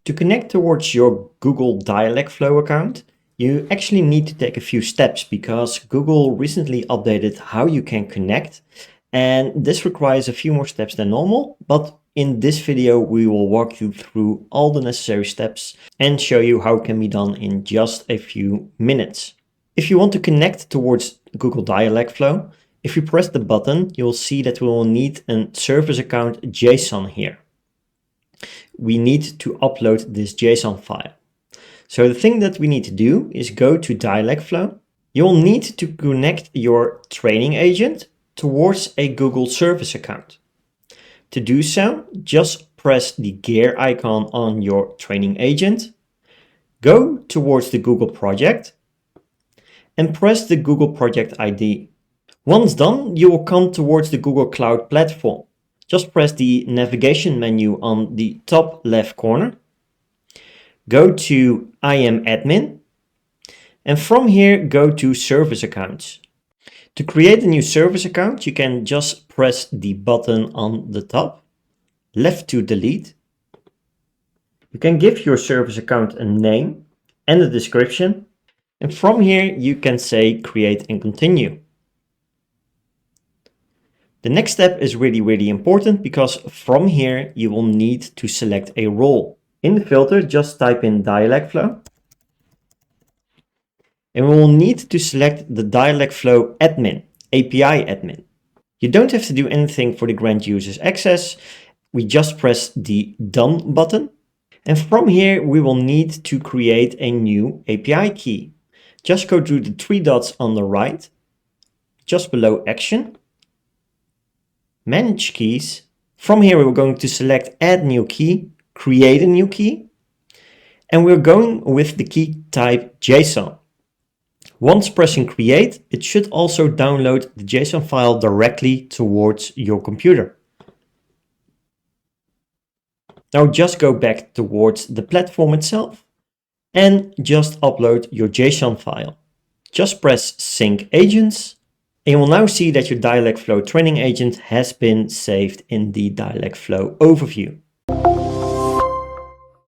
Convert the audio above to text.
To connect towards your Google Dialogflow account, you actually need to take a few steps because Google recently updated how you can connect, and this requires a few more steps than normal, but in this video we will walk you through all the necessary steps and show you how it can be done in just a few minutes. If you want to connect towards Google Dialogflow, if you press the button, you'll see that we will need a service account JSON here. We need to upload this JSON file. So the thing that we need to do is go to Dialogflow. You'll need to connect your training agent towards a Google service account. To do so, just press the gear icon on your training agent, go towards the Google project, and press the Google project ID. Once done, you will come towards the Google Cloud Platform. Just press the navigation menu on the top left corner. Go to I am admin. And from here, go to service accounts. To create a new service account, you can just press the button on the top, left to delete. You can give your service account a name and a description. And from here, you can say create and continue. The next step is really important because from here you will need to select a role. In the filter, just type in Dialogflow. And we will need to select the Dialogflow admin, API admin. You don't have to do anything for the grant users access. We just press the done button. And from here we will need to create a new API key. Just go to the three dots on the right, just below action. Manage keys. From here we're going to select add new key, create a new key, and we're going with the key type JSON. Once pressing create, it should also download the JSON file directly towards your computer. Now just go back towards the platform itself and just upload your JSON file. Just press sync agents. And you will now see that your Dialogflow training agent has been saved in the Dialogflow overview.